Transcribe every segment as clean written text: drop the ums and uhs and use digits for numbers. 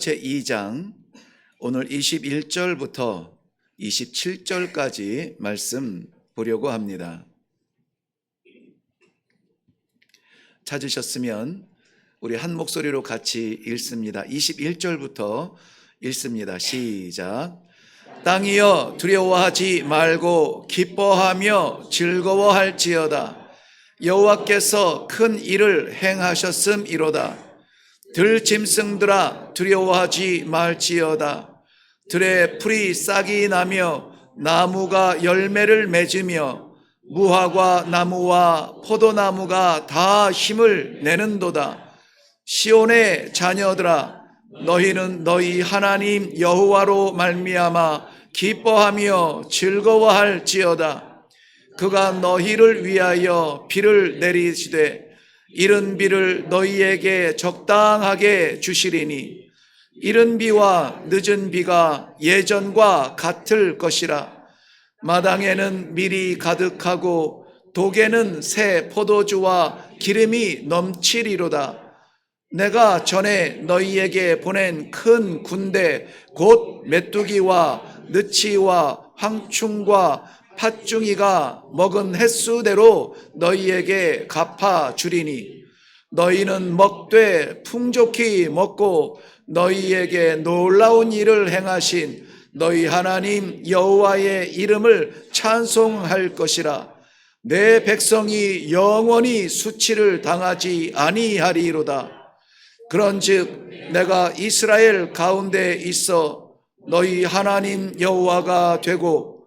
제2장 오늘 21절부터 27절까지 말씀 보려고 합니다. 찾으셨으면 우리 한 목소리로 같이 읽습니다. 21절부터 읽습니다. 시작. 땅이여 두려워하지 말고 기뻐하며 즐거워할지어다. 여호와께서 큰 일을 행하셨음이로다. 들짐승들아 두려워하지 말지어다. 들에 풀이 싹이 나며 나무가 열매를 맺으며 무화과 나무와 포도나무가 다 힘을 내는도다. 시온의 자녀들아 너희는 너희 하나님 여호와로 말미암아 기뻐하며 즐거워할지어다. 그가 너희를 위하여 비를 내리시되 이른 비를 너희에게 적당하게 주시리니 이른 비와 늦은 비가 예전과 같을 것이라. 마당에는 밀이 가득하고 독에는 새 포도주와 기름이 넘치리로다. 내가 전에 너희에게 보낸 큰 군대 곧 메뚜기와 느치와 황충과 팥중이가 먹은 횟수대로 너희에게 갚아 주리니 너희는 먹되 풍족히 먹고 너희에게 놀라운 일을 행하신 너희 하나님 여호와의 이름을 찬송할 것이라. 내 백성이 영원히 수치를 당하지 아니하리로다. 그런즉 내가 이스라엘 가운데 있어 너희 하나님 여호와가 되고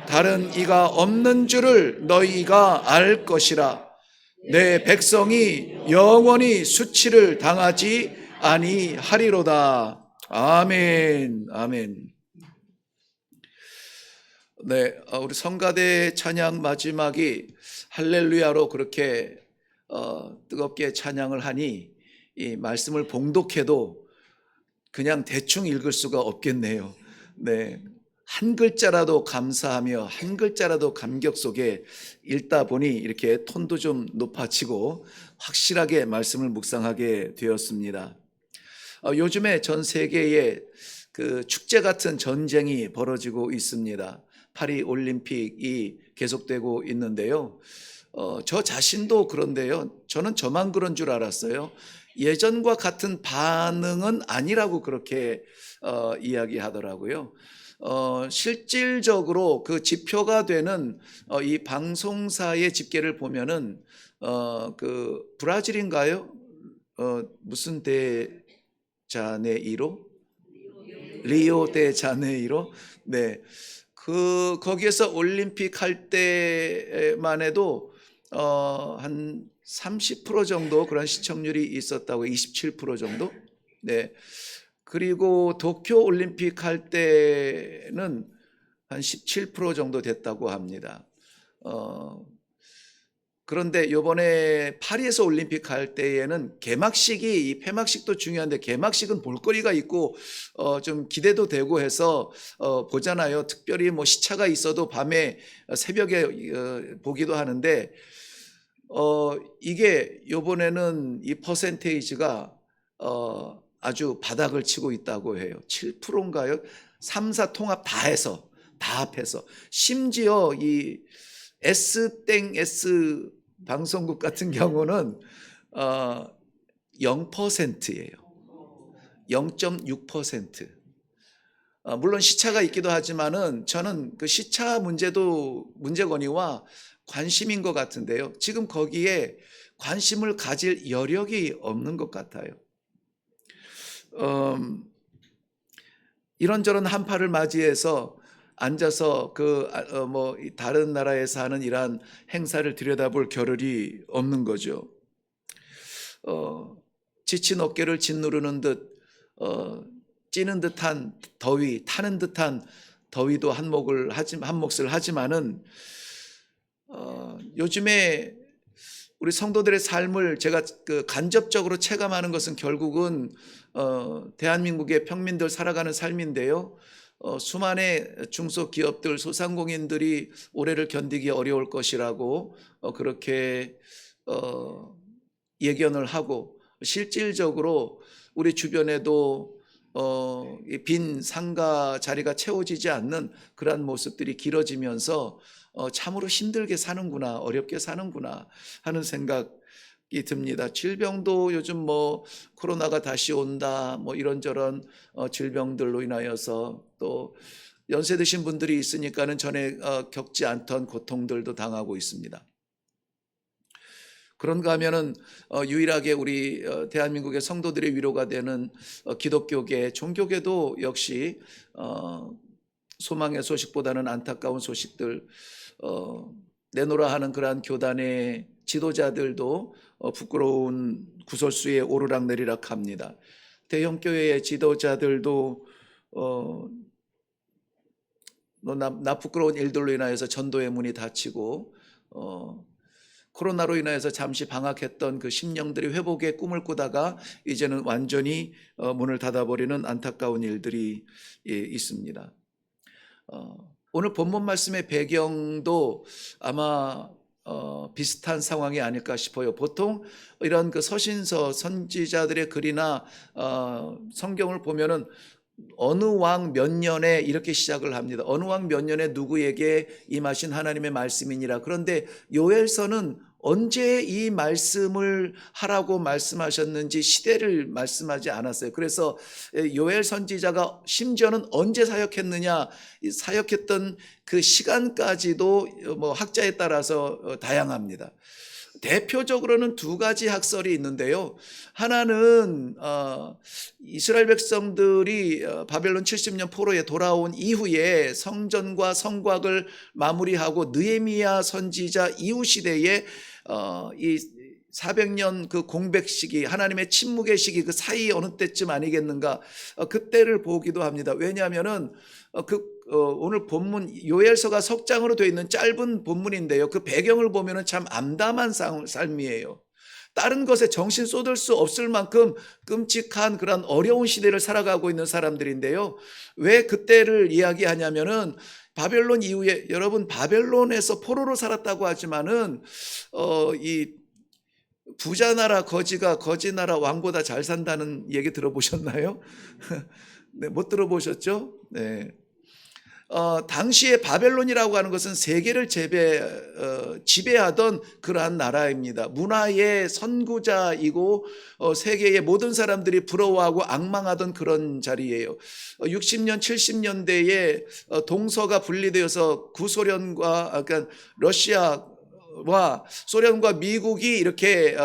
다른 이가 없는 줄을 너희가 알 것이라. 내 백성이 영원히 수치를 당하지 아니하리로다. 아멘. 아멘. 네, 우리 성가대 찬양 마지막이 할렐루야로 그렇게 뜨겁게 찬양을 하니 이 말씀을 봉독해도 그냥 대충 읽을 수가 없겠네요. 네. 한 글자라도 감사하며 한 글자라도 감격 속에 읽다 보니 이렇게 톤도 좀 높아지고 확실하게 말씀을 묵상하게 되었습니다. 요즘에 전 세계에 그 축제 같은 전쟁이 벌어지고 있습니다. 파리 올림픽이 계속되고 있는데요. 저 자신도 그런데요. 저는 저만 그런 줄 알았어요. 예전과 같은 반응은 아니라고 그렇게 이야기하더라고요. 실질적으로 그 지표가 되는 이 방송사의 집계를 보면은 그 브라질인가요? 무슨 데자네이로? 리오 데자네이로? 네. 거기에서 올림픽 할 때만 해도 한 30% 정도 그런 시청률이 있었다고, 27% 정도? 네. 그리고 도쿄 올림픽 할 때는 한 17% 정도 됐다고 합니다. 그런데 이번에 파리에서 올림픽 할 때에는 개막식이, 이 폐막식도 중요한데 개막식은 볼거리가 있고 좀 기대도 되고 해서 보잖아요. 특별히 뭐 시차가 있어도 밤에 새벽에 보기도 하는데 이게 이번에는 이 퍼센테이지가 아주 바닥을 치고 있다고 해요. 7%인가요? 3사 통합 다 해서, 다 합해서. 심지어 이 S 방송국 같은 경우는 0%예요. 0.6%. 물론 시차가 있기도 하지만은 저는 그 시차 문제도 문제거니와 관심인 것 같은데요. 지금 거기에 관심을 가질 여력이 없는 것 같아요. 이런저런 한파를 맞이해서 앉아서 다른 나라에서 하는 이러한 행사를 들여다볼 겨를이 없는 거죠. 지친 어깨를 짓누르는 듯 찌는 듯한 더위, 타는 듯한 더위도 한 몫을 하지만은 요즘에 우리 성도들의 삶을 제가 간접적으로 체감하는 것은 결국은 대한민국의 평민들 살아가는 삶인데요. 수많은 중소기업들, 소상공인들이 올해를 견디기 어려울 것이라고 그렇게 예견을 하고, 실질적으로 우리 주변에도 이 빈 상가 자리가 채워지지 않는 그러한 모습들이 길어지면서 참으로 힘들게 사는구나, 어렵게 사는구나 하는 생각이 듭니다. 질병도 요즘 뭐 코로나가 다시 온다, 뭐 이런저런 질병들로 인하여서 또 연세 드신 분들이 있으니까는 전에 겪지 않던 고통들도 당하고 있습니다. 그런가 하면은 유일하게 우리 대한민국의 성도들의 위로가 되는 기독교계, 종교계도 역시 소망의 소식보다는 안타까운 소식들, 내노라 하는 그러한 교단의 지도자들도 부끄러운 구설수에 오르락내리락 합니다. 대형 교회의 지도자들도 나 부끄러운 일들로 인하여서 전도의 문이 닫히고 코로나로 인하여서 잠시 방학했던 그 심령들이 회복의 꿈을 꾸다가 이제는 완전히 문을 닫아버리는 안타까운 일들이 있습니다. 오늘 본문 말씀의 배경도 아마 비슷한 상황이 아닐까 싶어요. 보통 이런 그 서신서 선지자들의 글이나 성경을 보면은 어느 왕 몇 년에 이렇게 시작을 합니다. 어느 왕 몇 년에 누구에게 임하신 하나님의 말씀이니라. 그런데 요엘서는 언제 이 말씀을 하라고 말씀하셨는지 시대를 말씀하지 않았어요. 그래서 요엘 선지자가 심지어는 언제 사역했느냐, 사역했던 그 시간까지도 뭐 학자에 따라서 다양합니다. 대표적으로는 두 가지 학설이 있는데요. 하나는 이스라엘 백성들이 바벨론 70년 포로에 돌아온 이후에 성전과 성곽을 마무리하고 느헤미야 선지자 이후 시대에 이 400년 그 공백 시기, 하나님의 침묵의 시기, 그 사이 어느 때쯤 아니겠는가, 그때를 보기도 합니다. 왜냐하면은 오늘 본문 요엘서가 석장으로 되어 있는 짧은 본문인데요. 그 배경을 보면은 참 암담한 삶이에요. 다른 것에 정신 쏟을 수 없을 만큼 끔찍한 그런 어려운 시대를 살아가고 있는 사람들인데요. 왜 그때를 이야기하냐면은 바벨론 이후에, 여러분 바벨론에서 포로로 살았다고 하지만은 이 부자 나라 거지가 거지 나라 왕보다 잘 산다는 얘기 들어보셨나요? 네, 못 들어보셨죠? 네. 당시에 바벨론이라고 하는 것은 세계를 지배하던 그러한 나라입니다. 문화의 선구자이고 세계의 모든 사람들이 부러워하고 악망하던 그런 자리예요. 60년, 70년대에 동서가 분리되어서 구소련과, 그러니까 러시아와 소련과 미국이 이렇게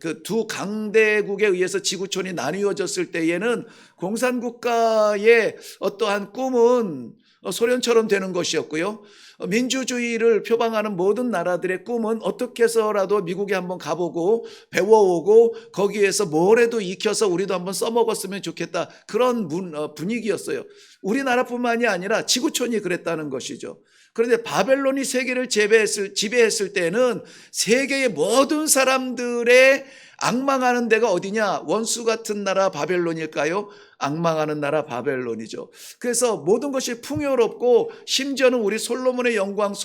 그 두 강대국에 의해서 지구촌이 나뉘어졌을 때에는 공산국가의 어떠한 꿈은 소련처럼 되는 것이었고요. 민주주의를 표방하는 모든 나라들의 꿈은 어떻게 해서라도 미국에 한번 가보고 배워오고 거기에서 뭐라도 익혀서 우리도 한번 써먹었으면 좋겠다. 그런 분위기였어요. 우리나라뿐만이 아니라 지구촌이 그랬다는 것이죠. 그런데 바벨론이 세계를 지배했을 때는 세계의 모든 사람들의 악망하는 데가 어디냐? 원수 같은 나라 바벨론일까요? 악망하는 나라 바벨론이죠. 그래서 모든 것이 풍요롭고 심지어는 우리 솔로몬의 영광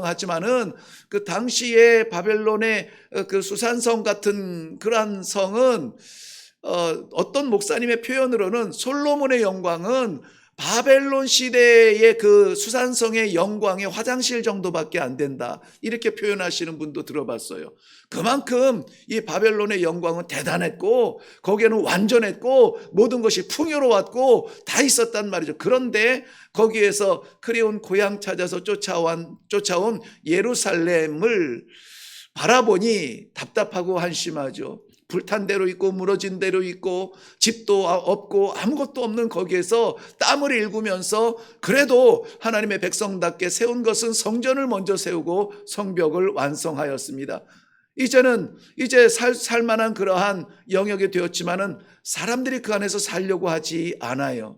하지만은 그 당시에 바벨론의 그 수산성 같은 그러한 성은 어떤 목사님의 표현으로는 솔로몬의 영광은 바벨론 시대의 그 수산성의 영광의 화장실 정도밖에 안 된다. 이렇게 표현하시는 분도 들어봤어요. 그만큼 이 바벨론의 영광은 대단했고 거기에는 완전했고 모든 것이 풍요로웠고 다 있었단 말이죠. 그런데 거기에서 그리운 고향 찾아서 쫓아온 예루살렘을 바라보니 답답하고 한심하죠. 불탄 대로 있고 무너진 대로 있고 집도 없고 아무것도 없는 거기에서 땀을 일구면서 그래도 하나님의 백성답게 세운 것은 성전을 먼저 세우고 성벽을 완성하였습니다. 이제 살만한 그러한 영역이 되었지만은 사람들이 그 안에서 살려고 하지 않아요.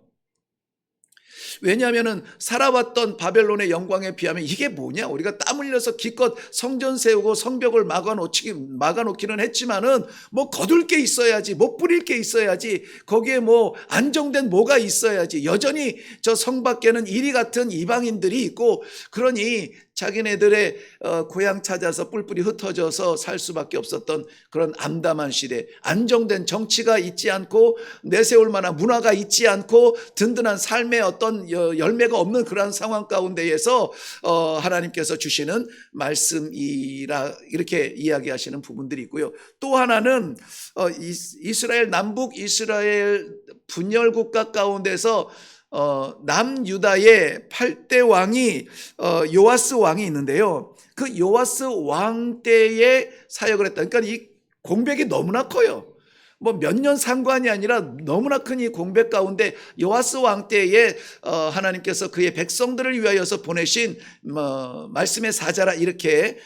왜냐하면 살아왔던 바벨론의 영광에 비하면 이게 뭐냐? 우리가 땀 흘려서 기껏 성전 세우고 성벽을 막아놓기는 했지만은 뭐 거둘 게 있어야지, 못 부릴 게 있어야지, 거기에 뭐 안정된 뭐가 있어야지. 여전히 저 성 밖에는 이리 같은 이방인들이 있고, 그러니 자기네들의 고향 찾아서 뿔뿔이 흩어져서 살 수밖에 없었던 그런 암담한 시대, 안정된 정치가 있지 않고 내세울 만한 문화가 있지 않고 든든한 삶의 어떤 열매가 없는 그러한 상황 가운데에서 하나님께서 주시는 말씀이라 이렇게 이야기하시는 부분들이 있고요. 또 하나는 이스라엘 남북 이스라엘 분열 국가 가운데서 남유다의 8대 왕이 요아스 왕이 있는데요. 그 요아스 왕 때에 사역을 했다. 그러니까 이 공백이 너무나 커요. 뭐 몇 년 상관이 아니라 너무나 큰 이 공백 가운데 요아스 왕 때에 하나님께서 그의 백성들을 위하여서 보내신 말씀의 사자라 이렇게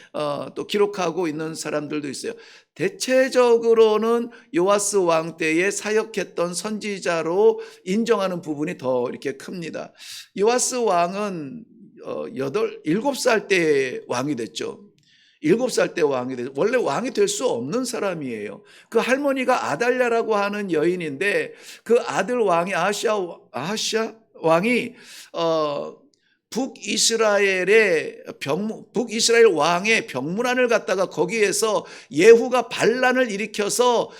또 기록하고 있는 사람들도 있어요. 대체적으로는 요아스 왕 때에 사역했던 선지자로 인정하는 부분이 더 이렇게 큽니다. 요아스 왕은 7살 때 왕이 됐죠. 7살 때 왕이 됐죠. 원래 왕이 될 수 없는 사람이에요. 그 할머니가 아달랴라고 하는 여인인데 그 아들 왕이 아하시아 왕이 북이스라엘 왕의 병문안을 갖다가 거기에서 예후가 반란을 일으켜서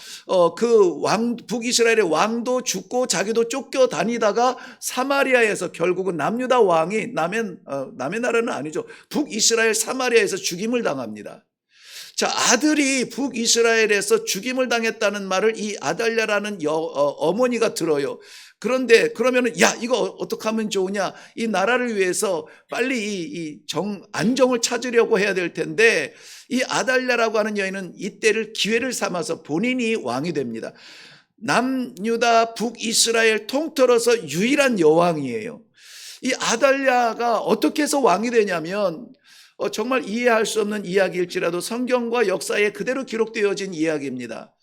북이스라엘의 왕도 죽고 자기도 쫓겨 다니다가 사마리아에서 결국은 남유다 왕이 남의 나라는 아니죠. 북이스라엘 사마리아에서 죽임을 당합니다. 자, 아들이 북이스라엘에서 죽임을 당했다는 말을 이 아달랴라는 어머니가 들어요. 그런데 그러면은 야, 이거 어떻게 하면 좋으냐? 이 나라를 위해서 빨리 안정을 찾으려고 해야 될 텐데 이 아달랴라고 하는 여인은 이때를 기회를 삼아서 본인이 왕이 됩니다. 남유다 북이스라엘 통틀어서 유일한 여왕이에요. 이 아달랴가 어떻게 해서 왕이 되냐면 정말 이해할 수 없는 이야기일지라도 성경과 역사에 그대로 기록되어진 이야기입니다.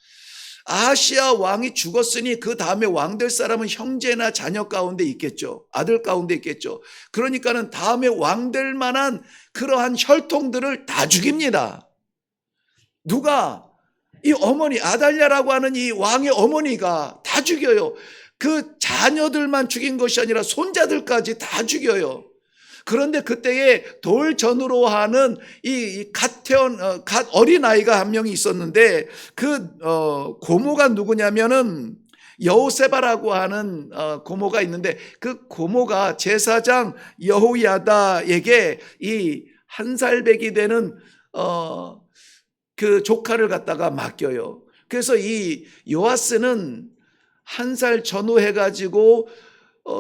아하시아 왕이 죽었으니 그 다음에 왕 될 사람은 형제나 자녀 가운데 있겠죠. 아들 가운데 있겠죠. 그러니까는 다음에 왕 될 만한 그러한 혈통들을 다 죽입니다. 누가? 이 어머니 아달랴라고 하는 이 왕의 어머니가 다 죽여요. 그 자녀들만 죽인 것이 아니라 손자들까지 다 죽여요. 그런데 그때에 돌전으로 하는 갓 어린 아이가 한 명이 있었는데 그 고모가 누구냐면은 여호세바라고 하는 고모가 있는데 그 고모가 제사장 여호야다에게 이 한 살배기 되는 그 조카를 갖다가 맡겨요. 그래서 이 요아스는 한 살 전후해가지고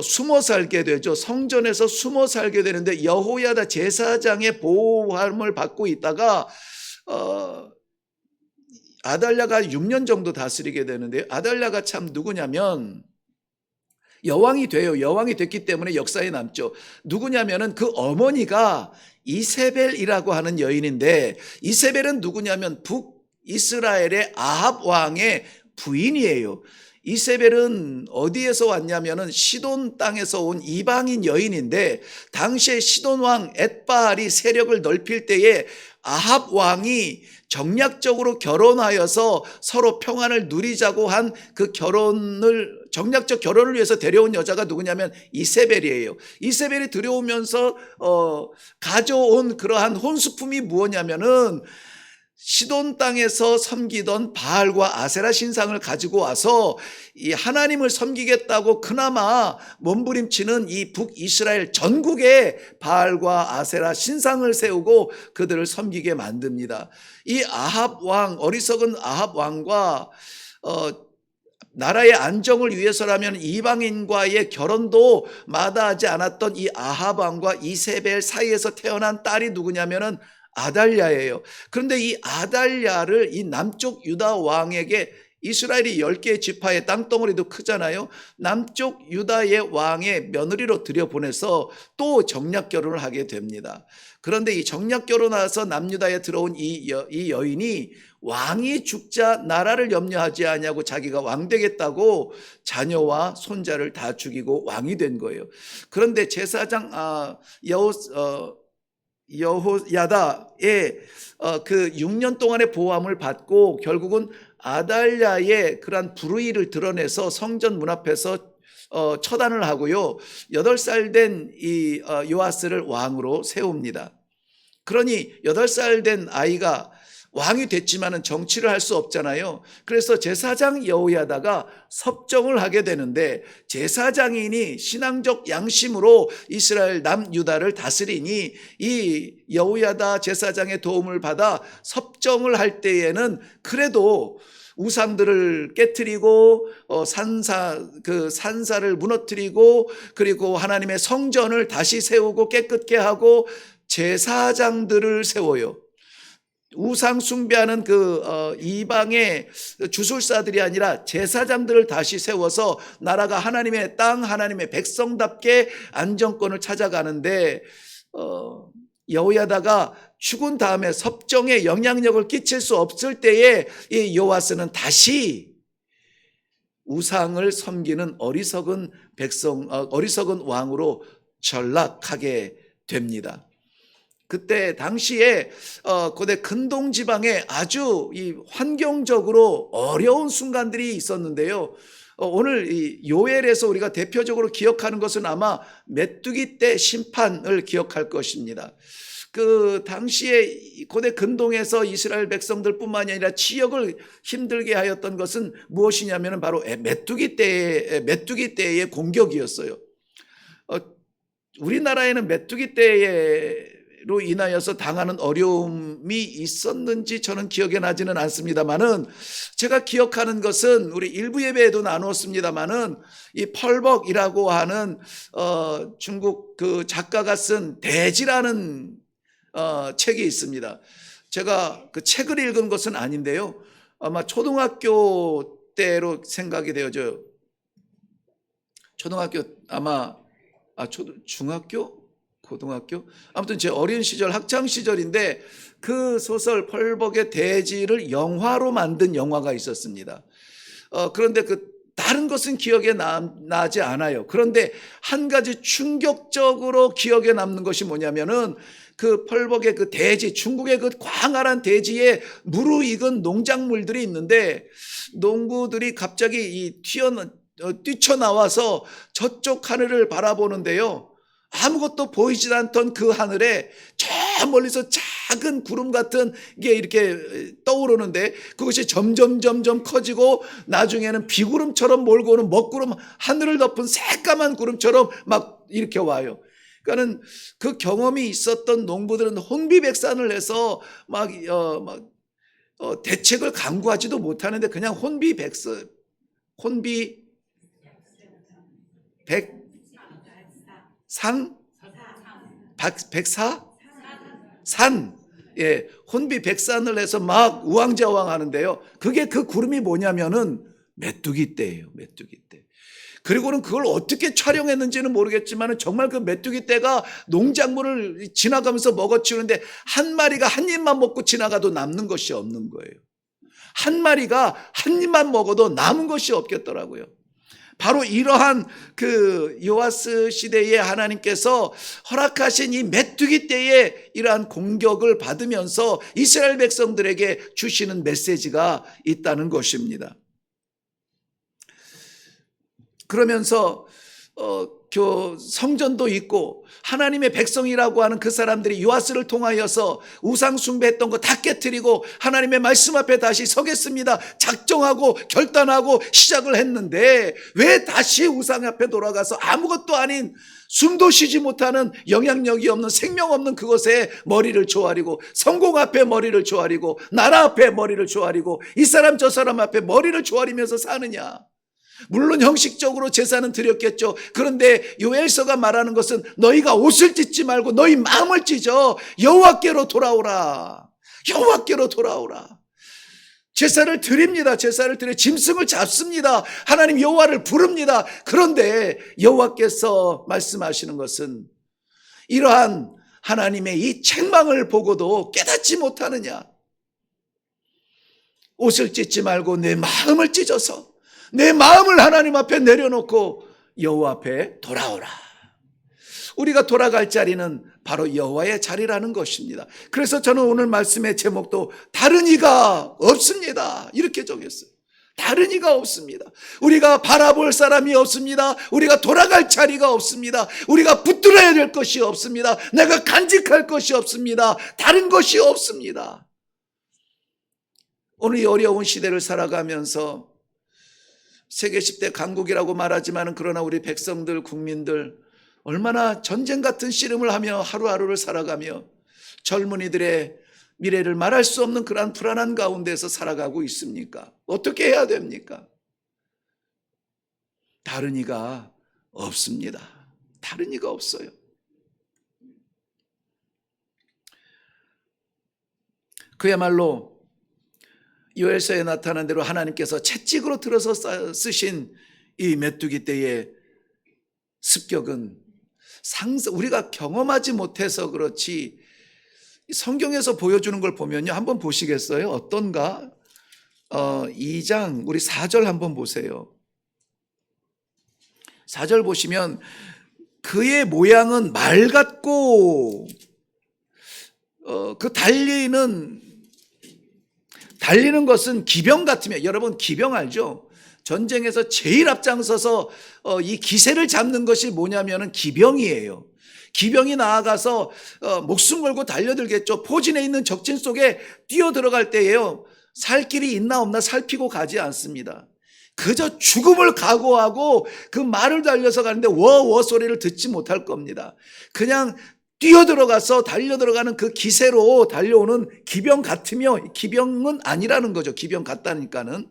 숨어 살게 되죠. 성전에서 숨어 살게 되는데 여호야다 제사장의 보호함을 받고 있다가 아달랴가 6년 정도 다스리게 되는데요. 아달랴가 참 누구냐면 여왕이 돼요. 여왕이 됐기 때문에 역사에 남죠. 누구냐면은 그 어머니가 이세벨이라고 하는 여인인데 이세벨은 누구냐면 북이스라엘의 아합 왕의 부인이에요. 이세벨은 어디에서 왔냐면은 시돈 땅에서 온 이방인 여인인데 당시에 시돈 왕 엣바알이 세력을 넓힐 때에 아합 왕이 정략적으로 결혼하여서 서로 평안을 누리자고 한 그 정략적 결혼을 위해서 데려온 여자가 누구냐면 이세벨이에요. 이세벨이 들여오면서 가져온 그러한 혼수품이 무엇이냐면은 시돈 땅에서 섬기던 바알과 아세라 신상을 가지고 와서 이 하나님을 섬기겠다고 그나마 몸부림치는 이 북이스라엘 전국에 바알과 아세라 신상을 세우고 그들을 섬기게 만듭니다. 이 아합 왕, 어리석은 아합 왕과 나라의 안정을 위해서라면 이방인과의 결혼도 마다하지 않았던 이 아합 왕과 이세벨 사이에서 태어난 딸이 누구냐면은 아달랴예요. 그런데 이 아달랴를 이 남쪽 유다 왕에게 이스라엘이 10개의 지파의 땅덩어리도 크잖아요. 남쪽 유다의 왕의 며느리로 들여보내서 또 정략 결혼을 하게 됩니다. 그런데 이 정략 결혼해서 남유다에 들어온 이 여인이 왕이 죽자 나라를 염려하지 않냐고 자기가 왕 되겠다고 자녀와 손자를 다 죽이고 왕이 된 거예요. 그런데 제사장 여호야다의 그 6년 동안의 보호함을 받고 결국은 아달랴의 그러한 불의를 드러내서 성전 문 앞에서 처단을 하고요. 8살 된 이 요아스를 왕으로 세웁니다. 그러니 8살 된 아이가 왕이 됐지만은 정치를 할 수 없잖아요. 그래서 제사장 여호야다가 섭정을 하게 되는데, 제사장인이 신앙적 양심으로 이스라엘 남유다를 다스리니 이 여호야다 제사장의 도움을 받아 섭정을 할 때에는 그래도 우상들을 깨트리고 산사를 무너뜨리고, 그리고 하나님의 성전을 다시 세우고 깨끗게 하고 제사장들을 세워요. 우상 숭배하는 이방의 주술사들이 아니라 제사장들을 다시 세워서 나라가 하나님의 땅, 하나님의 백성답게 안정권을 찾아가는데, 여호야다가 죽은 다음에 섭정에 영향력을 끼칠 수 없을 때에 이 요아스는 다시 우상을 섬기는 어리석은 왕으로 전락하게 됩니다. 그때 당시에 고대 근동 지방에 아주 이 환경적으로 어려운 순간들이 있었는데요. 오늘 이 요엘에서 우리가 대표적으로 기억하는 것은 아마 메뚜기 떼 심판을 기억할 것입니다. 그 당시에 고대 근동에서 이스라엘 백성들뿐만이 아니라 지역을 힘들게 하였던 것은 무엇이냐면 바로 메뚜기 떼의 공격이었어요. 우리나라에는 메뚜기 떼로 인하여서 당하는 어려움이 있었는지 저는 기억에 나지는 않습니다만은, 제가 기억하는 것은 우리 일부 예배에도 나누었습니다만은 이 펄벅이라고 하는 중국 그 작가가 쓴 대지라는 책이 있습니다. 제가 그 책을 읽은 것은 아닌데요, 아마 초등학교 때로 생각이 되어져요. 초등학교 중학교? 고등학교? 아무튼 제 어린 시절, 학창 시절인데 그 소설 펄벅의 대지를 영화로 만든 영화가 있었습니다. 그런데 다른 것은 기억에 나지 않아요. 그런데 한 가지 충격적으로 기억에 남는 것이 뭐냐면은 그 펄벅의 그 대지, 중국의 그 광활한 대지에 무르익은 농작물들이 있는데, 농부들이 갑자기 뛰쳐나와서 저쪽 하늘을 바라보는데요, 아무것도 보이지 않던 그 하늘에 저 멀리서 작은 구름 같은 게 이렇게 떠오르는데, 그것이 점점 커지고 나중에는 비구름처럼 몰고 오는 먹구름, 하늘을 덮은 새까만 구름처럼 막 이렇게 와요. 그러니까는 그 경험이 있었던 농부들은 혼비백산을 해서 대책을 강구하지도 못하는데 그냥 혼비백산을 해서 막 우왕좌왕 하는데요. 그게 그 구름이 뭐냐면은 메뚜기 떼예요. 메뚜기 떼. 그리고는 그걸 어떻게 촬영했는지는 모르겠지만 정말 그 메뚜기 떼가 농작물을 지나가면서 먹어치우는데 한 마리가 한 입만 먹고 지나가도 남는 것이 없는 거예요. 한 마리가 한 입만 먹어도 남은 것이 없겠더라고요. 바로 이러한 그 요아스 시대에 하나님께서 허락하신 이 메뚜기 떼의 이러한 공격을 받으면서 이스라엘 백성들에게 주시는 메시지가 있다는 것입니다. 그러면서 성전도 있고 하나님의 백성이라고 하는 그 사람들이 요아스를 통하여서 우상 숭배했던 거 다 깨트리고 하나님의 말씀 앞에 다시 서겠습니다 작정하고 결단하고 시작을 했는데, 왜 다시 우상 앞에 돌아가서 아무것도 아닌 숨도 쉬지 못하는 영향력이 없는 생명 없는 그것에 머리를 조아리고, 성공 앞에 머리를 조아리고, 나라 앞에 머리를 조아리고, 이 사람 저 사람 앞에 머리를 조아리면서 사느냐? 물론 형식적으로 제사는 드렸겠죠. 그런데 요엘서가 말하는 것은 너희가 옷을 찢지 말고 너희 마음을 찢어 여호와께로 돌아오라. 여호와께로 돌아오라. 제사를 드립니다. 제사를 드려 짐승을 잡습니다. 하나님 여호와를 부릅니다. 그런데 여호와께서 말씀하시는 것은 이러한 하나님의 이 책망을 보고도 깨닫지 못하느냐? 옷을 찢지 말고 내 마음을 찢어서 내 마음을 하나님 앞에 내려놓고 여호와 앞에 돌아오라. 우리가 돌아갈 자리는 바로 여호와의 자리라는 것입니다. 그래서 저는 오늘 말씀의 제목도 다른 이가 없습니다 이렇게 정했어요. 다른 이가 없습니다. 우리가 바라볼 사람이 없습니다. 우리가 돌아갈 자리가 없습니다. 우리가 붙들어야 될 것이 없습니다. 내가 간직할 것이 없습니다. 다른 것이 없습니다. 오늘 이 어려운 시대를 살아가면서 세계 10대 강국이라고 말하지만 그러나 우리 백성들, 국민들 얼마나 전쟁 같은 씨름을 하며 하루하루를 살아가며 젊은이들의 미래를 말할 수 없는 그러한 불안한 가운데서 살아가고 있습니까? 어떻게 해야 됩니까? 다른 이가 없습니다. 다른 이가 없어요. 그야말로 요엘서에 나타난 대로 하나님께서 채찍으로 들어서 쓰신 이 메뚜기 떼의 습격은 우리가 경험하지 못해서 그렇지 성경에서 보여주는 걸 보면요. 한번 보시겠어요? 어떤가? 2장 우리 4절 한번 보세요. 4절 보시면 그의 모양은 말 같고 그 달리는 것은 기병 같으며, 여러분 기병 알죠? 전쟁에서 제일 앞장서서 이 기세를 잡는 것이 뭐냐면은 기병이에요. 기병이 나아가서 목숨 걸고 달려들겠죠. 포진해 있는 적진 속에 뛰어 들어갈 때에요. 살 길이 있나 없나 살피고 가지 않습니다. 그저 죽음을 각오하고 그 말을 달려서 가는데 워워 소리를 듣지 못할 겁니다. 그냥 뛰어 들어가서 달려 들어가는 그 기세로 달려오는 기병 같으며, 기병은 아니라는 거죠. 기병 같다니까는.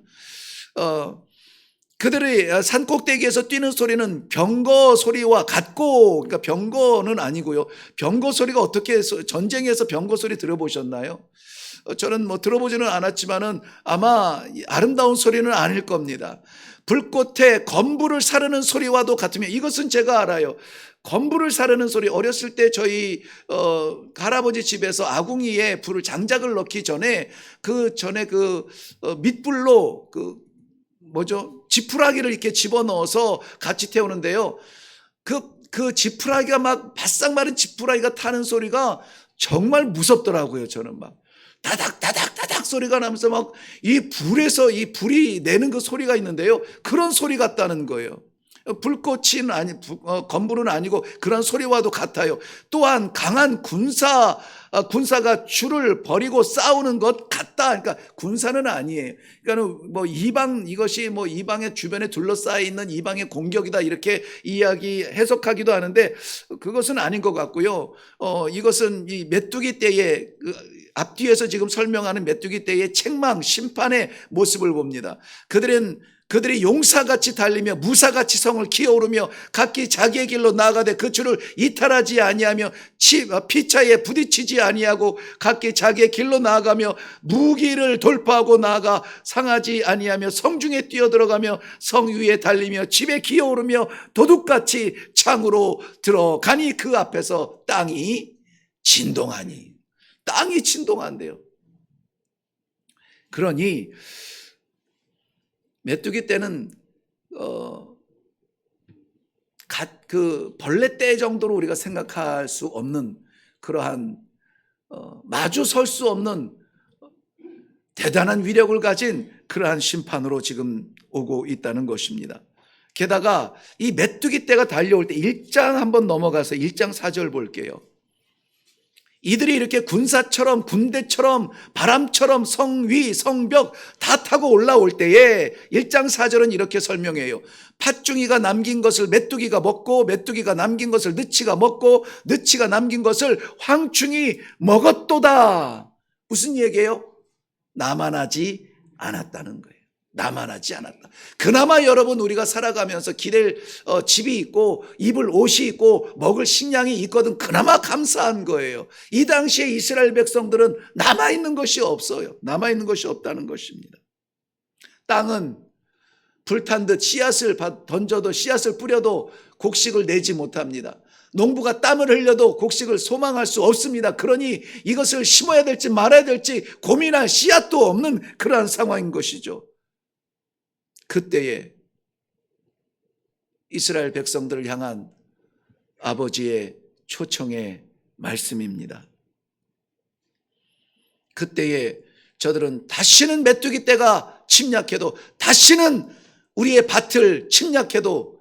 그들의 산꼭대기에서 뛰는 소리는 병거 소리와 같고, 그러니까 병거는 아니고요. 병거 소리가 어떻게 해서, 전쟁에서 병거 소리 들어보셨나요? 저는 뭐 들어보지는 않았지만은 아마 아름다운 소리는 아닐 겁니다. 불꽃에 건불을 사르는 소리와도 같으며, 이것은 제가 알아요. 건불을 사르는 소리, 어렸을 때 저희 할아버지 집에서 아궁이에 불을 장작을 넣기 전에 그 밑불로 지푸라기를 이렇게 집어넣어서 같이 태우는데요. 그 지푸라기가 막 바싹 마른 지푸라기가 타는 소리가 정말 무섭더라고요. 저는 막 다닥 소리가 나면서 막 이 불에서 이 불이 내는 그 소리가 있는데요. 그런 소리 같다는 거예요. 불꽃은 건불은 아니고 그런 소리와도 같아요. 또한 강한 군사가 줄을 버리고 싸우는 것 같다. 그러니까 군사는 아니에요. 그러니까 이방의 주변에 둘러싸여 있는 이방의 공격이다 이렇게 해석하기도 하는데 그것은 아닌 것 같고요. 이것은 이 메뚜기 떼의 앞뒤에서 지금 설명하는 메뚜기 떼의 책망, 심판의 모습을 봅니다. 그들이 용사같이 달리며 무사같이 성을 기어오르며 각기 자기의 길로 나아가되 그 줄을 이탈하지 아니하며 피차에 부딪히지 아니하고 각기 자기의 길로 나아가며 무기를 돌파하고 나아가 상하지 아니하며 성중에 뛰어들어가며 성 위에 달리며 집에 기어오르며 도둑같이 창으로 들어가니 그 앞에서 땅이 진동한대요. 그러니 메뚜기 떼는 그 벌레 떼 정도로 우리가 생각할 수 없는 그러한 마주 설 수 없는 대단한 위력을 가진 그러한 심판으로 지금 오고 있다는 것입니다. 게다가 이 메뚜기 떼가 달려올 때 1장 한번 넘어가서 1장 4절 볼게요. 이들이 이렇게 군대처럼 바람처럼 성위 성벽 다 타고 올라올 때에 1장 4절은 이렇게 설명해요. 팥중이가 남긴 것을 메뚜기가 먹고 메뚜기가 남긴 것을 느치가 먹고 느치가 남긴 것을 황충이 먹었도다. 무슨 얘기예요? 나만하지 않았다는 거예요. 나만하지 않았다. 그나마 여러분 우리가 살아가면서 기댈 집이 있고 입을 옷이 있고 먹을 식량이 있거든 그나마 감사한 거예요. 이 당시에 이스라엘 백성들은 남아있는 것이 없어요. 남아있는 것이 없다는 것입니다. 땅은 불탄 듯 씨앗을 던져도 씨앗을 뿌려도 곡식을 내지 못합니다. 농부가 땀을 흘려도 곡식을 소망할 수 없습니다. 그러니 이것을 심어야 될지 말아야 될지 고민할 씨앗도 없는 그러한 상황인 것이죠. 그때에 이스라엘 백성들을 향한 아버지의 초청의 말씀입니다. 그때에 저들은 다시는 메뚜기 떼가 침략해도, 다시는 우리의 밭을 침략해도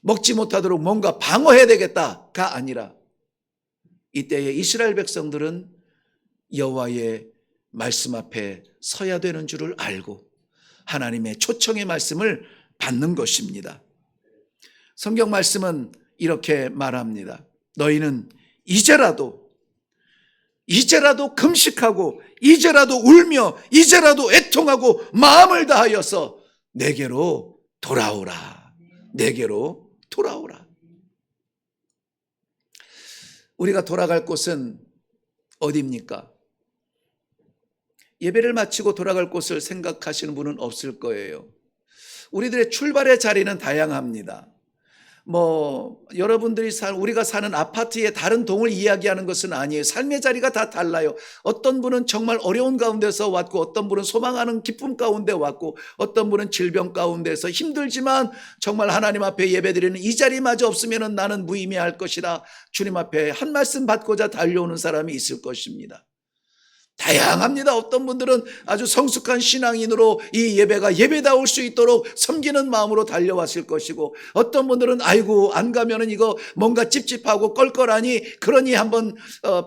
먹지 못하도록 뭔가 방어해야 되겠다가 아니라, 이때에 이스라엘 백성들은 여호와의 말씀 앞에 서야 되는 줄을 알고 하나님의 초청의 말씀을 받는 것입니다. 성경 말씀은 이렇게 말합니다. 너희는 이제라도 금식하고, 이제라도 울며, 이제라도 애통하고 마음을 다하여서 내게로 돌아오라. 내게로 돌아오라. 우리가 돌아갈 곳은 어디입니까? 예배를 마치고 돌아갈 곳을 생각하시는 분은 없을 거예요. 우리들의 출발의 자리는 다양합니다. 여러분들이 우리가 사는 아파트의 다른 동을 이야기하는 것은 아니에요. 삶의 자리가 다 달라요. 어떤 분은 정말 어려운 가운데서 왔고, 어떤 분은 소망하는 기쁨 가운데 왔고, 어떤 분은 질병 가운데서 힘들지만 정말 하나님 앞에 예배드리는 이 자리마저 없으면 나는 무의미할 것이라 주님 앞에 한 말씀 받고자 달려오는 사람이 있을 것입니다. 다양합니다. 어떤 분들은 아주 성숙한 신앙인으로 이 예배가 예배다울 수 있도록 섬기는 마음으로 달려왔을 것이고, 어떤 분들은 아이고 안 가면은 이거 뭔가 찝찝하고 껄껄하니 그러니 한번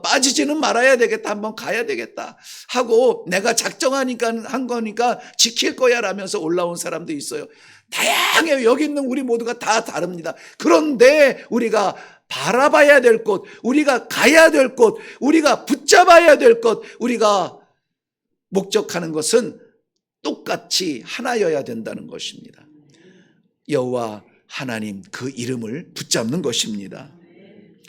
빠지지는 말아야 되겠다, 한번 가야 되겠다 하고 내가 작정하니까 한 거니까 지킬 거야 라면서 올라온 사람도 있어요. 다양해요. 여기 있는 우리 모두가 다 다릅니다. 그런데 우리가 바라봐야 될 곳, 우리가 가야 될 곳, 우리가 붙잡아야 될 것, 우리가 목적하는 것은 똑같이 하나여야 된다는 것입니다. 여호와 하나님, 그 이름을 붙잡는 것입니다.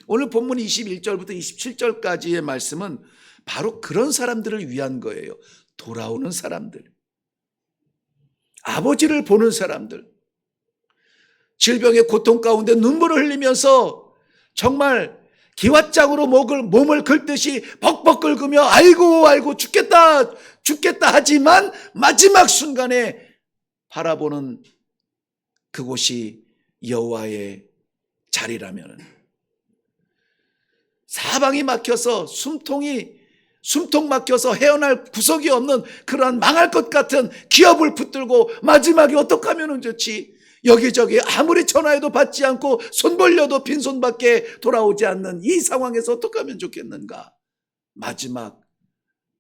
오늘 본문 21절부터 27절까지의 말씀은 바로 그런 사람들을 위한 거예요. 돌아오는 사람들, 아버지를 보는 사람들, 질병의 고통 가운데 눈물을 흘리면서 정말 기왓장으로 몸을 긁듯이 벅벅 긁으며 아이고 죽겠다 하지만 마지막 순간에 바라보는 그곳이 여호와의 자리라면, 사방이 막혀서 숨통 막혀서 헤어날 구석이 없는 그러한 망할 것 같은 기업을 붙들고 마지막에 어떻게 하면 좋지? 여기저기 아무리 전화해도 받지 않고 손 벌려도 빈손밖에 돌아오지 않는 이 상황에서 어떻게 하면 좋겠는가? 마지막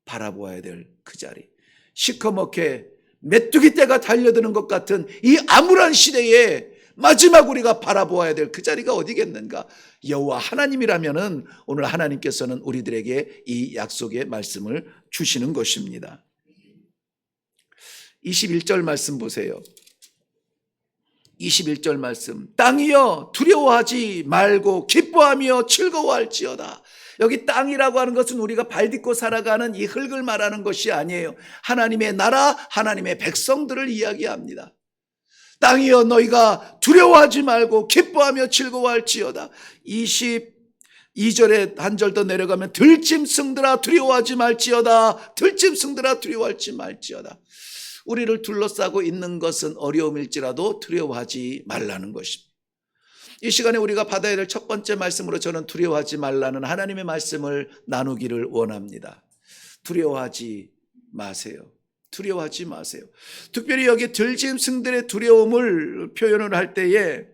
바라보아야 될 그 자리, 시커멓게 메뚜기 떼가 달려드는 것 같은 이 암울한 시대에 마지막 우리가 바라보아야 될 그 자리가 어디겠는가? 여호와 하나님이라면은 오늘 하나님께서는 우리들에게 이 약속의 말씀을 주시는 것입니다. 21절 말씀 보세요. 21절 말씀, 땅이여 두려워하지 말고 기뻐하며 즐거워할지어다. 여기 땅이라고 하는 것은 우리가 발 딛고 살아가는 이 흙을 말하는 것이 아니에요. 하나님의 나라, 하나님의 백성들을 이야기합니다. 땅이여 너희가 두려워하지 말고 기뻐하며 즐거워할지어다. 22절에 한 절 더 내려가면 들짐승들아 두려워하지 말지어다. 들짐승들아 두려워하지 말지어다. 우리를 둘러싸고 있는 것은 어려움일지라도 두려워하지 말라는 것입니다. 이 시간에 우리가 받아야 될 첫 번째 말씀으로 저는 두려워하지 말라는 하나님의 말씀을 나누기를 원합니다. 두려워하지 마세요. 두려워하지 마세요. 특별히 여기 들짐승들의 두려움을 표현을 할 때에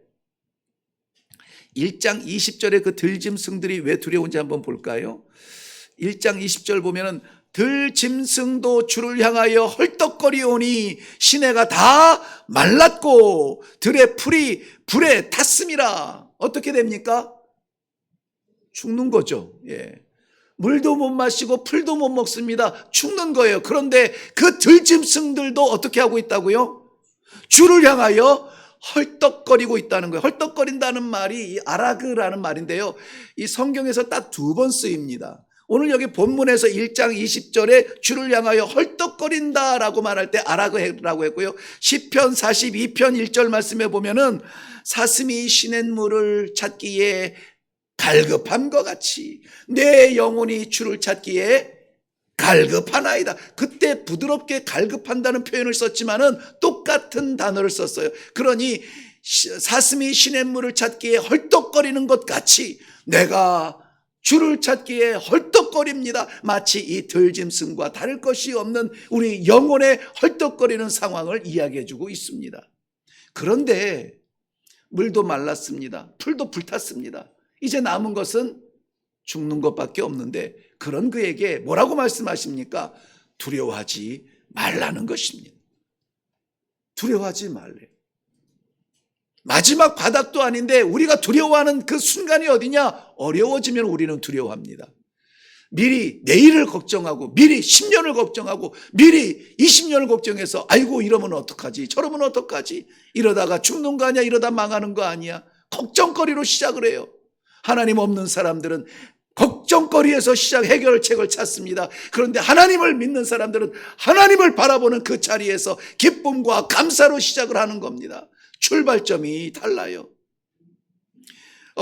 1장 20절에 그 들짐승들이 왜 두려운지 한번 볼까요? 1장 20절 보면은 들짐승도 주를 향하여 헐떡거리오니 시내가 다 말랐고 들의 풀이 불에 탔음이라. 어떻게 됩니까? 죽는 거죠. 물도 못 마시고 풀도 못 먹습니다. 죽는 거예요. 그런데 그 들짐승들도 어떻게 하고 있다고요? 주를 향하여 헐떡거리고 있다는 거예요. 헐떡거린다는 말이 이 아라그라는 말인데요, 이 성경에서 딱 2번 쓰입니다. 오늘 여기 본문에서 1장 20절에 주를 향하여 헐떡거린다라고 말할 때 아라그라고 했고요, 시편 42편 1절 말씀에 보면은 사슴이 시냇물을 찾기에 갈급함과 같이 내 영혼이 주를 찾기에 갈급하나이다. 그때 부드럽게 갈급한다는 표현을 썼지만은 똑같은 단어를 썼어요. 그러니 사슴이 시냇물을 찾기에 헐떡거리는 것 같이 내가 주를 찾기에 헐떡거립니다. 마치 이 들짐승과 다를 것이 없는 우리 영혼의 헐떡거리는 상황을 이야기해 주고 있습니다. 그런데 물도 말랐습니다. 풀도 불탔습니다. 이제 남은 것은 죽는 것밖에 없는데, 그런 그에게 뭐라고 말씀하십니까? 두려워하지 말라는 것입니다. 두려워하지 말래. 마지막 바닥도 아닌데 우리가 두려워하는 그 순간이 어디냐? 어려워지면 우리는 두려워합니다. 미리 내일을 걱정하고, 미리 10년을 걱정하고, 미리 20년을 걱정해서 아이고 이러면 어떡하지, 저러면 어떡하지, 이러다가 죽는 거 아니야, 이러다 망하는 거 아니야, 걱정거리로 시작을 해요. 하나님 없는 사람들은 걱정거리에서 해결책을 찾습니다. 그런데 하나님을 믿는 사람들은 하나님을 바라보는 그 자리에서 기쁨과 감사로 시작을 하는 겁니다. 출발점이 달라요.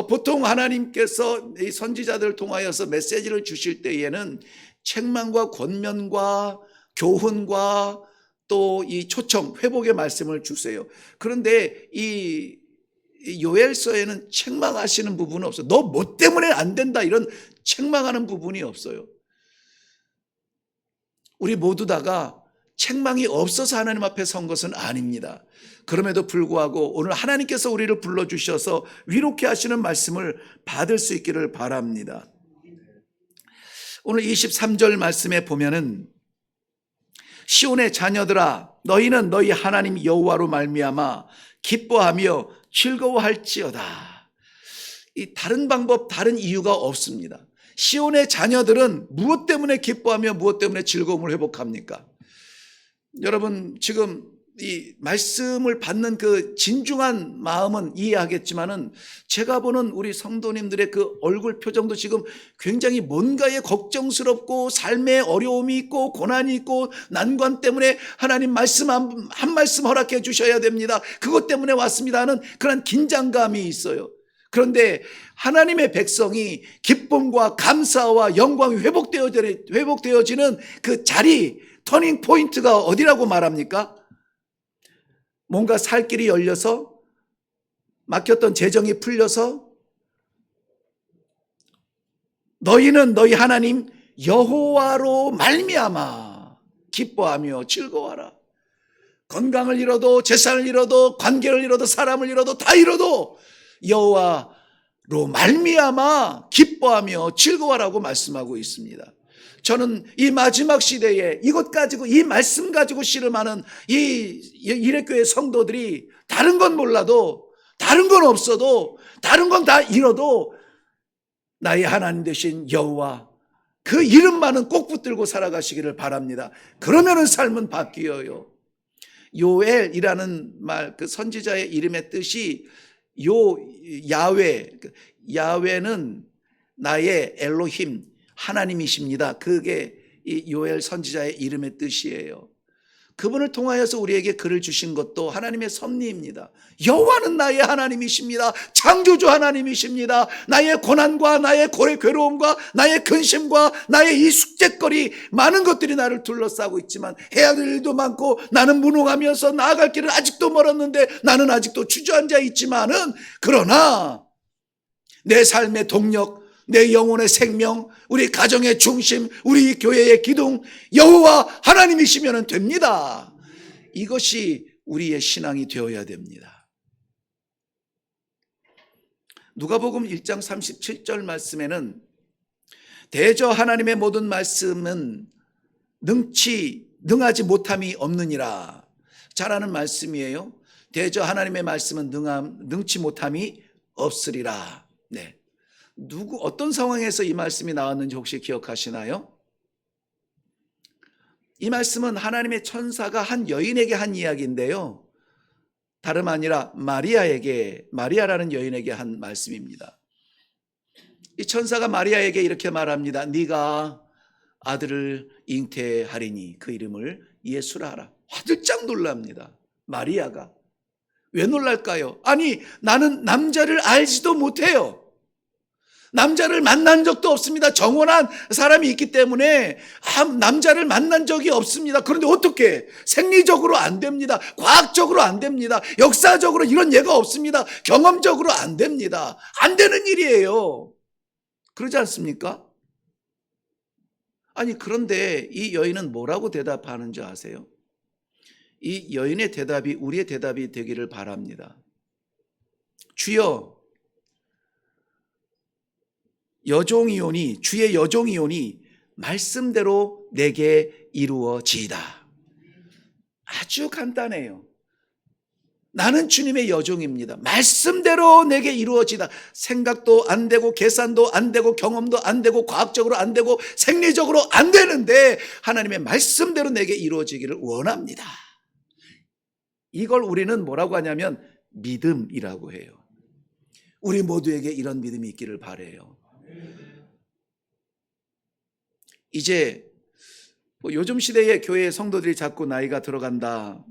보통 하나님께서 이 선지자들을 통하여서 메시지를 주실 때에는 책망과 권면과 교훈과 또 이 초청, 회복의 말씀을 주세요. 그런데 이 요엘서에는 책망하시는 부분은 없어요. 너 뭐 때문에 안 된다, 이런 책망하는 부분이 없어요. 우리 모두 다가 책망이 없어서 하나님 앞에 선 것은 아닙니다. 그럼에도 불구하고 오늘 하나님께서 우리를 불러주셔서 위로케 하시는 말씀을 받을 수 있기를 바랍니다. 오늘 23절 말씀에 보면은, 시온의 자녀들아 너희는 너희 하나님 여호와로 말미암아 기뻐하며 즐거워할지어다. 이 다른 방법, 다른 이유가 없습니다. 시온의 자녀들은 무엇 때문에 기뻐하며 무엇 때문에 즐거움을 회복합니까? 여러분, 지금 이 말씀을 받는 그 진중한 마음은 이해하겠지만은, 제가 보는 우리 성도님들의 그 얼굴 표정도 지금 굉장히 뭔가에 걱정스럽고 삶에 어려움이 있고 고난이 있고 난관 때문에 하나님 말씀 한 말씀 허락해 주셔야 됩니다, 그것 때문에 왔습니다 하는 그런 긴장감이 있어요. 그런데 하나님의 백성이 기쁨과 감사와 영광이 회복되어지는 그 자리, 터닝 포인트가 어디라고 말합니까? 뭔가 살 길이 열려서, 막혔던 재정이 풀려서, 너희는 너희 하나님 여호와로 말미암아 기뻐하며 즐거워하라. 건강을 잃어도, 재산을 잃어도, 관계를 잃어도, 사람을 잃어도, 다 잃어도 여호와로 말미암아 기뻐하며 즐거워하라고 말씀하고 있습니다. 저는 이 마지막 시대에 이것 가지고, 이 말씀 가지고 씨름하는 이 이레교회 성도들이 다른 건 몰라도, 다른 건 없어도, 다른 건 다 잃어도 나의 하나님 되신 여호와, 그 이름만은 꼭 붙들고 살아가시기를 바랍니다. 그러면은 삶은 바뀌어요. 요엘이라는 말, 그 선지자의 이름의 뜻이 야훼는 나의 엘로힘, 하나님이십니다. 그게 이 요엘 선지자의 이름의 뜻이에요. 그분을 통하여서 우리에게 글을 주신 것도 하나님의 섭리입니다. 여호와는 나의 하나님이십니다. 창조주 하나님이십니다. 나의 고난과 나의 괴로움과 나의 근심과 나의 이 숙제거리, 많은 것들이 나를 둘러싸고 있지만, 해야 될 일도 많고, 나는 무능하면서 나아갈 길은 아직도 멀었는데, 나는 아직도 주저앉아 있지만은, 그러나 내 삶의 동력, 내 영혼의 생명, 우리 가정의 중심, 우리 교회의 기둥, 여호와 하나님이시면 됩니다. 이것이 우리의 신앙이 되어야 됩니다. 누가복음 1장 37절 말씀에는, 대저 하나님의 모든 말씀은 능하지 못함이 없느니라. 잘하는 말씀이에요. 대저 하나님의 말씀은 능치 못함이 없으리라. 네. 어떤 상황에서 이 말씀이 나왔는지 혹시 기억하시나요? 이 말씀은 하나님의 천사가 한 여인에게 한 이야기인데요, 다름 아니라 마리아라는 여인에게 한 말씀입니다. 이 천사가 마리아에게 이렇게 말합니다. 네가 아들을 잉태하리니 그 이름을 예수라 하라. 화들짝 놀랍니다. 마리아가. 왜 놀랄까요? 아니, 나는 남자를 알지도 못해요. 남자를 만난 적도 없습니다. 정혼한 사람이 있기 때문에 남자를 만난 적이 없습니다. 그런데 어떻게? 생리적으로 안 됩니다. 과학적으로 안 됩니다. 역사적으로 이런 예가 없습니다. 경험적으로 안 됩니다. 안 되는 일이에요. 그러지 않습니까? 아니, 그런데 이 여인은 뭐라고 대답하는 줄 아세요? 이 여인의 대답이 우리의 대답이 되기를 바랍니다. 주여, 여종이오니, 주의 여종이오니 말씀대로 내게 이루어지이다. 아주 간단해요. 나는 주님의 여종입니다. 말씀대로 내게 이루어지다. 생각도 안 되고 계산도 안 되고 경험도 안 되고 과학적으로 안 되고 생리적으로 안 되는데 하나님의 말씀대로 내게 이루어지기를 원합니다. 이걸 우리는 뭐라고 하냐면 믿음이라고 해요. 우리 모두에게 이런 믿음이 있기를 바라요. 이제 요즘 시대에 교회 성도들이 자꾸 나이가 들어간다,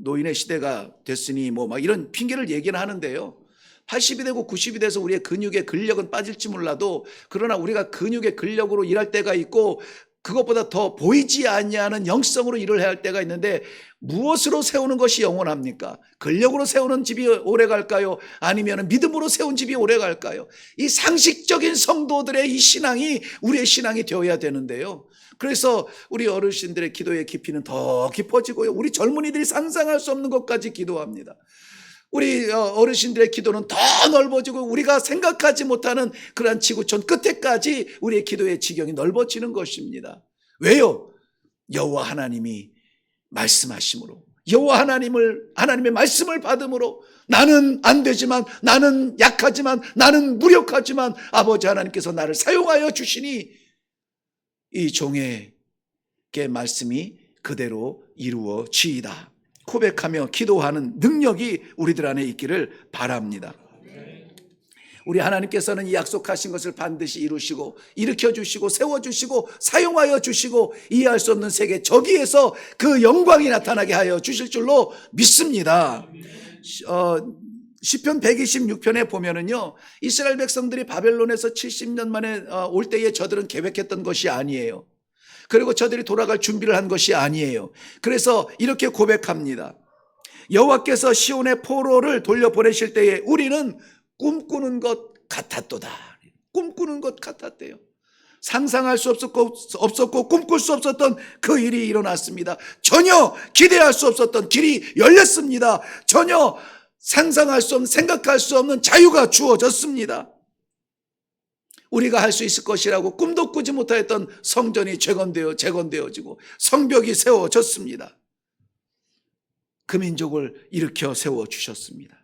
노인의 시대가 됐으니 막 이런 핑계를 얘기는 하는데요. 80이 되고 90이 돼서 우리의 근육의 근력은 빠질지 몰라도 그러나 우리가 근육의 근력으로 일할 때가 있고 그것보다 더 보이지 않냐는 영성으로 일을 해야 할 때가 있는데 무엇으로 세우는 것이 영원합니까? 근력으로 세우는 집이 오래 갈까요? 아니면 믿음으로 세운 집이 오래 갈까요? 이 상식적인 성도들의 이 신앙이 우리의 신앙이 되어야 되는데요. 그래서 우리 어르신들의 기도의 깊이는 더 깊어지고요. 우리 젊은이들이 상상할 수 없는 것까지 기도합니다. 우리 어르신들의 기도는 더 넓어지고 우리가 생각하지 못하는 그러한 지구촌 끝에까지 우리의 기도의 지경이 넓어지는 것입니다. 왜요? 여호와 하나님이 말씀하심으로, 여호와 하나님의 말씀을 받음으로 나는 안 되지만, 나는 약하지만, 나는 무력하지만 아버지 하나님께서 나를 사용하여 주시니 이 종에게 말씀이 그대로 이루어지이다. 고백하며 기도하는 능력이 우리들 안에 있기를 바랍니다. 우리 하나님께서는 이 약속하신 것을 반드시 이루시고 일으켜 주시고 세워 주시고 사용하여 주시고 이해할 수 없는 세계 저기에서 그 영광이 나타나게 하여 주실 줄로 믿습니다. 시편 126편에 보면은요, 이스라엘 백성들이 바벨론에서 70년 만에 올 때에 저들은 계획했던 것이 아니에요. 그리고 저들이 돌아갈 준비를 한 것이 아니에요. 그래서 이렇게 고백합니다. 여호와께서 시온의 포로를 돌려보내실 때에 우리는 꿈꾸는 것 같았도다. 꿈꾸는 것 같았대요. 상상할 수 없었고 꿈꿀 수 없었던 그 일이 일어났습니다. 전혀 기대할 수 없었던 길이 열렸습니다. 전혀 상상할 수 없는, 생각할 수 없는 자유가 주어졌습니다. 우리가 할 수 있을 것이라고 꿈도 꾸지 못하였던 성전이 재건되어지고 성벽이 세워졌습니다. 그 민족을 일으켜 세워주셨습니다.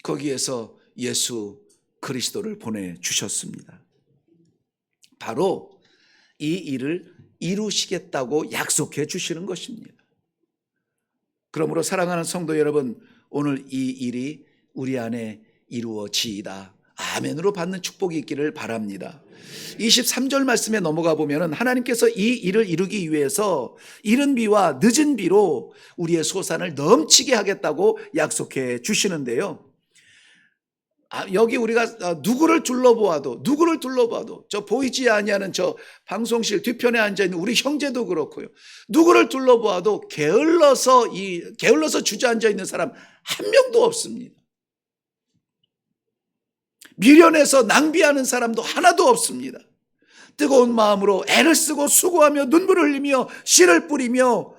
거기에서 예수 그리스도를 보내주셨습니다. 바로 이 일을 이루시겠다고 약속해 주시는 것입니다. 그러므로 사랑하는 성도 여러분, 오늘 이 일이 우리 안에 이루어지이다. 아멘으로 받는 축복이 있기를 바랍니다. 23절 말씀에 넘어가 보면은 하나님께서 이 일을 이루기 위해서 이른 비와 늦은 비로 우리의 소산을 넘치게 하겠다고 약속해 주시는데요. 여기 우리가 누구를 둘러보아도 저 보이지 아니하는 저 방송실 뒤편에 앉아있는 우리 형제도 그렇고요. 누구를 둘러보아도 게을러서 주저앉아 있는 사람 한 명도 없습니다. 미련해서 낭비하는 사람도 하나도 없습니다. 뜨거운 마음으로 애를 쓰고 수고하며 눈물을 흘리며 씨를 뿌리며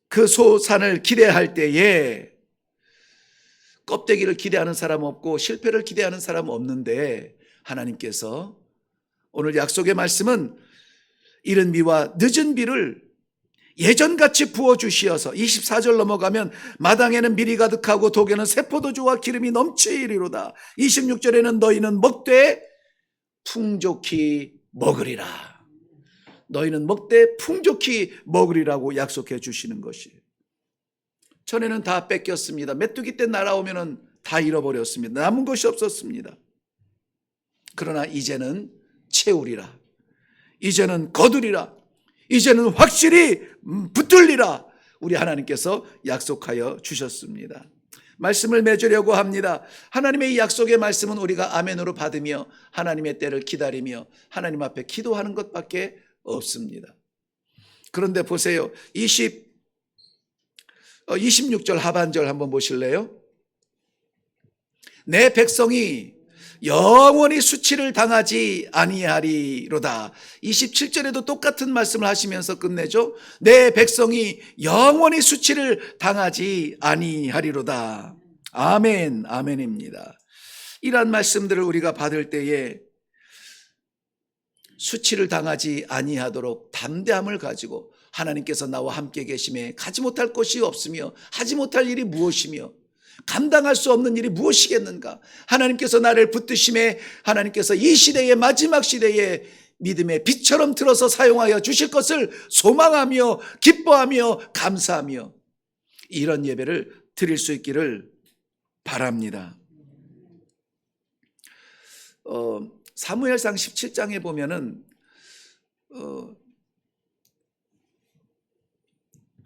그 소산을 기대할 때에 껍데기를 기대하는 사람 없고 실패를 기대하는 사람 없는데 하나님께서 오늘 약속의 말씀은 이른 비와 늦은 비를 예전같이 부어주시어서 24절 넘어가면 마당에는 밀이 가득하고 독에는 새포도주와 기름이 넘치리로다. 26절에는 너희는 먹되 풍족히 먹으리라. 너희는 먹되 풍족히 먹으리라고 약속해 주시는 것이에요. 전에는 다 뺏겼습니다. 메뚜기 때 날아오면 다 잃어버렸습니다. 남은 것이 없었습니다. 그러나 이제는 채우리라. 이제는 거두리라. 이제는 확실히 붙들리라. 우리 하나님께서 약속하여 주셨습니다. 말씀을 맺으려고 합니다. 하나님의 이 약속의 말씀은 우리가 아멘으로 받으며 하나님의 때를 기다리며 하나님 앞에 기도하는 것밖에 없습니다. 그런데 보세요. 26절 하반절 한번 보실래요? 내 백성이 영원히 수치를 당하지 아니하리로다. 27절에도 똑같은 말씀을 하시면서 끝내죠. 내 백성이 영원히 수치를 당하지 아니하리로다. 아멘, 아멘입니다. 이러한 말씀들을 우리가 받을 때에 수치를 당하지 아니하도록 담대함을 가지고 하나님께서 나와 함께 계심에 가지 못할 것이 없으며 하지 못할 일이 무엇이며 감당할 수 없는 일이 무엇이겠는가. 하나님께서 나를 붙드심에 하나님께서 이 시대의 마지막 시대에 믿음의 빛처럼 들어서 사용하여 주실 것을 소망하며 기뻐하며 감사하며 이런 예배를 드릴 수 있기를 바랍니다. 사무엘상 17장에 보면은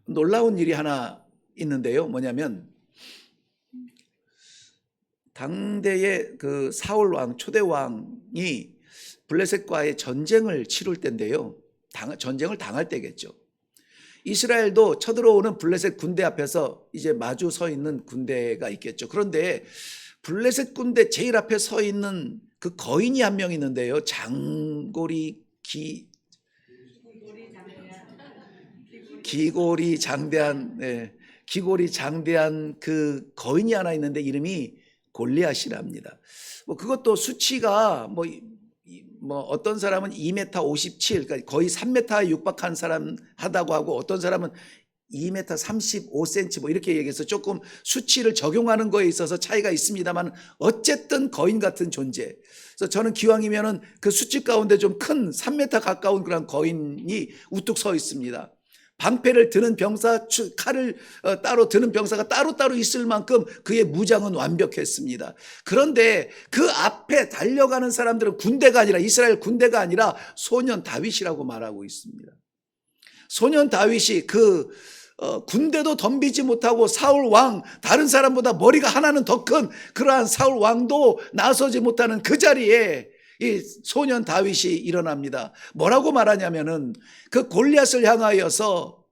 놀라운 일이 하나 있는데요. 뭐냐면 당대의 그 사울 왕, 초대 왕이 블레셋과의 전쟁을 치룰 때인데요. 전쟁을 당할 때겠죠. 이스라엘도 쳐들어오는 블레셋 군대 앞에서 이제 마주 서 있는 군대가 있겠죠. 그런데 블레셋 군대 제일 앞에 서 있는 그 거인이 한 명 있는데요. 기골이 장대한 그 거인이 하나 있는데 이름이 골리앗이랍니다. 그것도 수치가 어떤 사람은 2m 57, 그러니까 거의 3m에 육박한 사람 하다고 하고 어떤 사람은 2m 35cm 이렇게 얘기해서 조금 수치를 적용하는 거에 있어서 차이가 있습니다만 어쨌든 거인 같은 존재. 그래서 저는 기왕이면은 그 수치 가운데 좀 큰 3m 가까운 그런 거인이 우뚝 서 있습니다. 방패를 드는 병사, 칼을 따로 드는 병사가 따로따로 있을 만큼 그의 무장은 완벽했습니다. 그런데 그 앞에 달려가는 사람들은 군대가 아니라 이스라엘 군대가 아니라 소년 다윗이라고 말하고 있습니다. 소년 다윗이 군대도 덤비지 못하고 사울 왕, 다른 사람보다 머리가 하나는 더 큰 그러한 사울 왕도 나서지 못하는 그 자리에 이 소년 다윗이 일어납니다. 뭐라고 말하냐면은 그 골리앗을 향하여서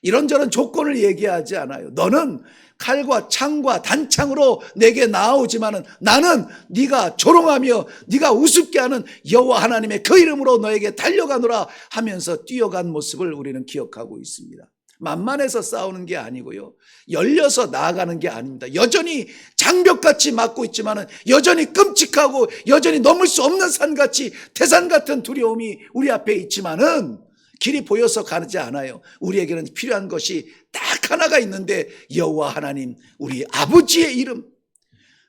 이런저런 조건을 얘기하지 않아요. 너는 칼과 창과 단창으로 내게 나아오지만은 나는 네가 조롱하며 네가 우습게 하는 여호와 하나님의 그 이름으로 너에게 달려가노라 하면서 뛰어간 모습을 우리는 기억하고 있습니다. 만만해서 싸우는 게 아니고요. 열려서 나아가는 게 아닙니다. 여전히 장벽같이 막고 있지만은 여전히 끔찍하고 여전히 넘을 수 없는 산같이 태산 같은 두려움이 우리 앞에 있지만은 길이 보여서 가지 않아요. 우리에게는 필요한 것이 딱 하나가 있는데 여호와 하나님 우리 아버지의 이름,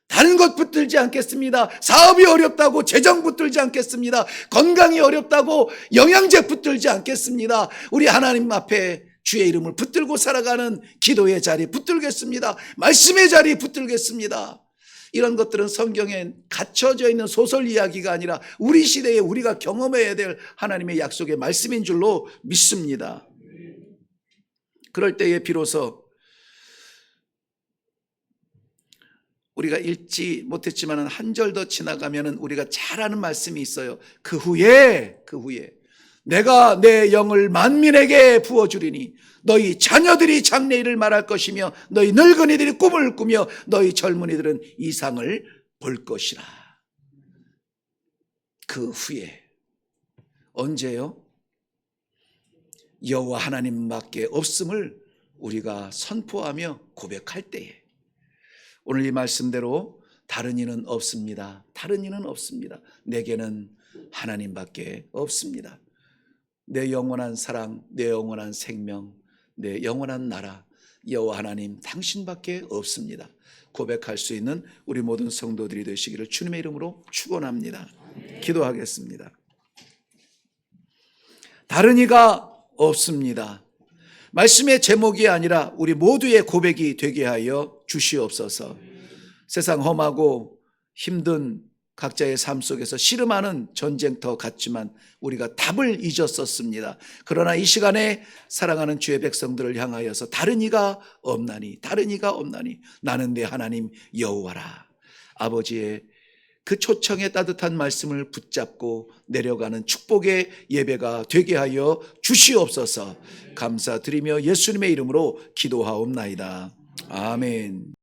다른 것 붙들지 않겠습니다. 사업이 어렵다고 재정 붙들지 않겠습니다. 건강이 어렵다고 영양제 붙들지 않겠습니다. 우리 하나님 앞에 주의 이름을 붙들고 살아가는 기도의 자리 붙들겠습니다. 말씀의 자리 붙들겠습니다. 이런 것들은 성경에 갇혀져 있는 소설 이야기가 아니라 우리 시대에 우리가 경험해야 될 하나님의 약속의 말씀인 줄로 믿습니다. 그럴 때에 비로소 우리가 읽지 못했지만 한 절 더 지나가면 우리가 잘 아는 말씀이 있어요. 그 후에 내가 내 영을 만민에게 부어주리니 너희 자녀들이 장래일을 말할 것이며 너희 늙은이들이 꿈을 꾸며 너희 젊은이들은 이상을 볼 것이라. 그 후에 언제요? 여호와 하나님밖에 없음을 우리가 선포하며 고백할 때에. 오늘 이 말씀대로 다른 이는 없습니다. 다른 이는 없습니다. 내게는 하나님밖에 없습니다. 내 영원한 사랑, 내 영원한 생명, 내 영원한 나라 여호와 하나님 당신밖에 없습니다. 고백할 수 있는 우리 모든 성도들이 되시기를 주님의 이름으로 축원합니다. 기도하겠습니다. 다른 이가 없습니다. 말씀의 제목이 아니라 우리 모두의 고백이 되게 하여 주시옵소서. 세상 험하고 힘든 각자의 삶 속에서 씨름하는 전쟁터 같지만 우리가 답을 잊었었습니다. 그러나 이 시간에 사랑하는 주의 백성들을 향하여서 다른 이가 없나니 나는 내 하나님 여호와라. 아버지의 그 초청의 따뜻한 말씀을 붙잡고 내려가는 축복의 예배가 되게 하여 주시옵소서. 감사드리며 예수님의 이름으로 기도하옵나이다. 아멘.